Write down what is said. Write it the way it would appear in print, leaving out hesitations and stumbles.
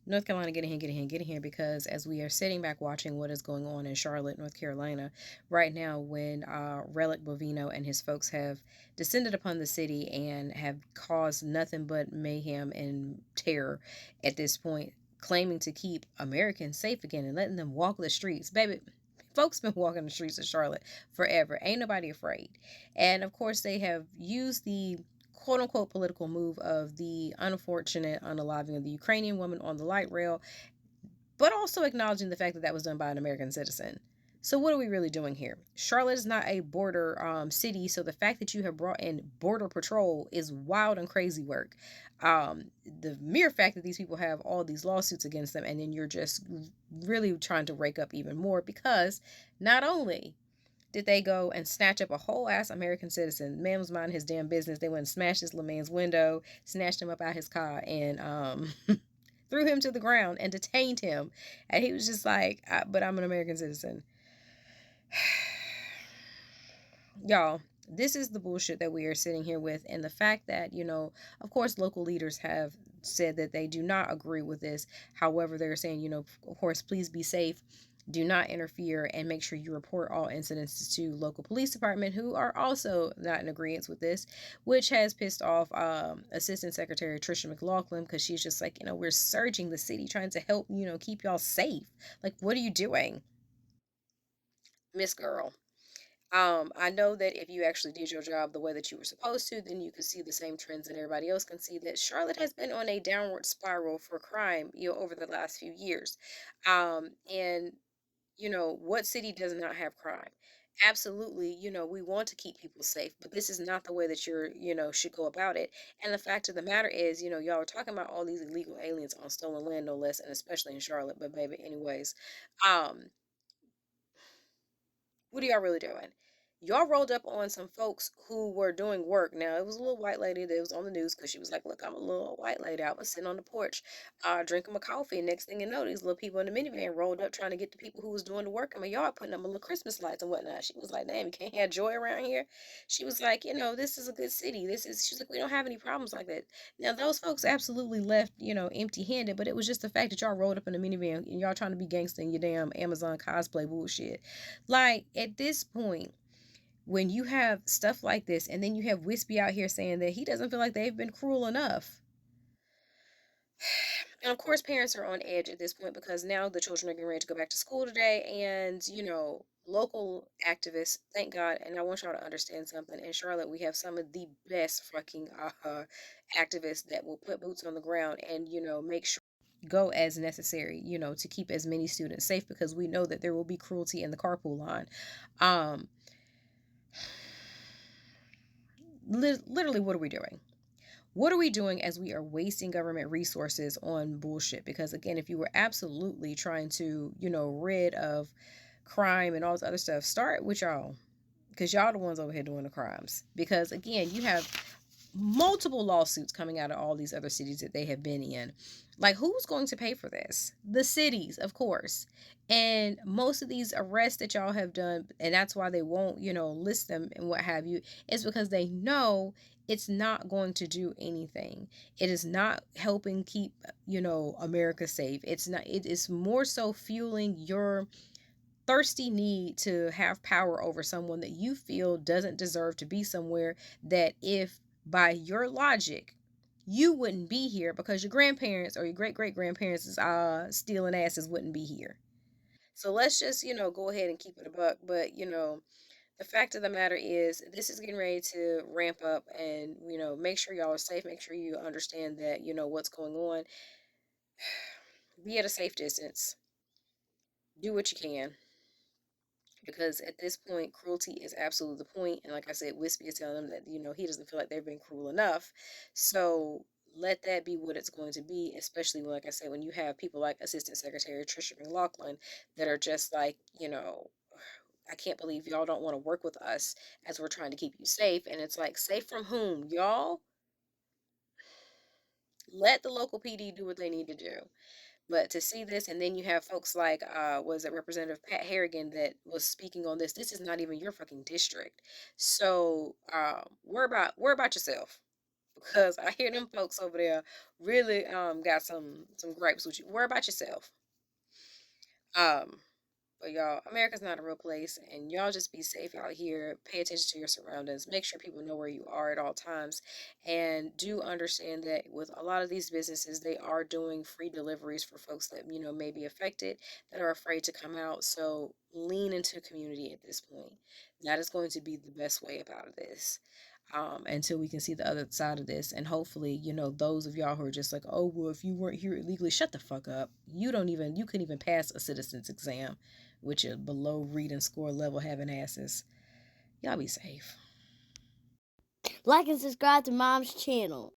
North Carolina, get in here, get in here, get in here, because as we are sitting back watching what is going on in Charlotte, North Carolina, right now, when Relic Bovino and his folks have descended upon the city and have caused nothing but mayhem and terror at this point, claiming to keep Americans safe again and letting them walk the streets. Baby, folks been walking the streets of Charlotte forever. Ain't nobody afraid. And of course, they have used the quote unquote political move of the unfortunate unaliving of the Ukrainian woman on the light rail, but also acknowledging the fact that that was done by an American citizen. So what are we really doing here? Charlotte is not a border city, so the fact that you have brought in border patrol is wild and crazy work. The mere fact that these people have all these lawsuits against them, and then you're just really trying to rake up even more, because not only did they go and snatch up a whole ass American citizen, man was minding his damn business, they went and smashed this little man's window, snatched him up out his car, and threw him to the ground and detained him. And he was just like, but I'm an American citizen. Y'all, this is the bullshit that we are sitting here with. And the fact that, of course, local leaders have said that they do not agree with this. However, they're saying, of course, please be safe. Do not interfere, and make sure you report all incidents to local police department, who are also not in agreement with this, which has pissed off Assistant Secretary Trisha McLaughlin, because she's just like, we're surging the city trying to help, keep y'all safe. Like, what are you doing, Miss Girl? I know that if you actually did your job the way that you were supposed to, then you could see the same trends that everybody else can see, that Charlotte has been on a downward spiral for crime, over the last few years. And what city does not have crime? Absolutely, we want to keep people safe, but this is not the way that should go about it. And the fact of the matter is, y'all are talking about all these illegal aliens on stolen land, no less, and especially in Charlotte. But baby, anyways, um, what are y'all really doing? Y'all rolled up on some folks who were doing work. Now, it was a little white lady that was on the news because she was like, look, I'm a little white lady. I was sitting on the porch, drinking my coffee. Next thing you know, these little people in the minivan rolled up trying to get the people who was doing the work in my yard, putting up my little Christmas lights and whatnot. She was like, damn, you can't have joy around here. She was like, this is a good city. She's like, we don't have any problems like that. Now, those folks absolutely left, empty handed, but it was just the fact that y'all rolled up in a minivan and y'all trying to be gangster in your damn Amazon cosplay bullshit. Like, at this point, when you have stuff like this, and then you have Wispy out here saying that he doesn't feel like they've been cruel enough. And of course, parents are on edge at this point, because now the children are getting ready to go back to school today. And, local activists, thank God. And I want y'all to understand something. In Charlotte, we have some of the best fucking activists that will put boots on the ground and, make sure go as necessary, to keep as many students safe, because we know that there will be cruelty in the carpool line. Um, Literally, what are we doing? What are we doing as we are wasting government resources on bullshit? Because again, if you were absolutely trying to, rid of crime and all this other stuff, start with y'all, because y'all the ones over here doing the crimes. Because again, you have multiple lawsuits coming out of all these other cities that they have been in. Like, who's going to pay for this? The cities, of course. And most of these arrests that y'all have done, and that's why they won't, list them and what have you, is because they know it's not going to do anything. It is not helping keep, America safe. It's not, it is more so fueling your thirsty need to have power over someone that you feel doesn't deserve to be somewhere, that if by your logic you wouldn't be here, because your grandparents or your great great grandparents is stealing asses wouldn't be here. So let's just, go ahead and keep it a buck. But, the fact of the matter is, this is getting ready to ramp up, and, make sure y'all are safe. Make sure you understand that, what's going on. Be at a safe distance. Do what you can. Because at this point, cruelty is absolutely the point. And like I said, Wispy is telling them that, he doesn't feel like they've been cruel enough. So let that be what it's going to be, especially when, like I said, when you have people like Assistant Secretary Trisha McLaughlin that are just like, I can't believe y'all don't want to work with us as we're trying to keep you safe. And it's like, safe from whom? Y'all? Let the local PD do what they need to do. But to see this, and then you have folks like, was it Representative Pat Harrigan that was speaking on this? This is not even your fucking district. So, worry about yourself. because I hear them folks over there really got some gripes with you. Worry about yourself. Um, but y'all, America's not a real place, and y'all just be safe out here. Pay attention to your surroundings. Make sure people know where you are at all times, and do understand that with a lot of these businesses, they are doing free deliveries for folks that may be affected, that are afraid to come out. So lean into community at this point. That is going to be the best way about this. Until we can see the other side of this. And hopefully, those of y'all who are just like, oh, well, if you weren't here illegally, shut the fuck up. You couldn't even pass a citizen's exam with your below reading score level having asses. Y'all be safe. Like and subscribe to Mom's channel.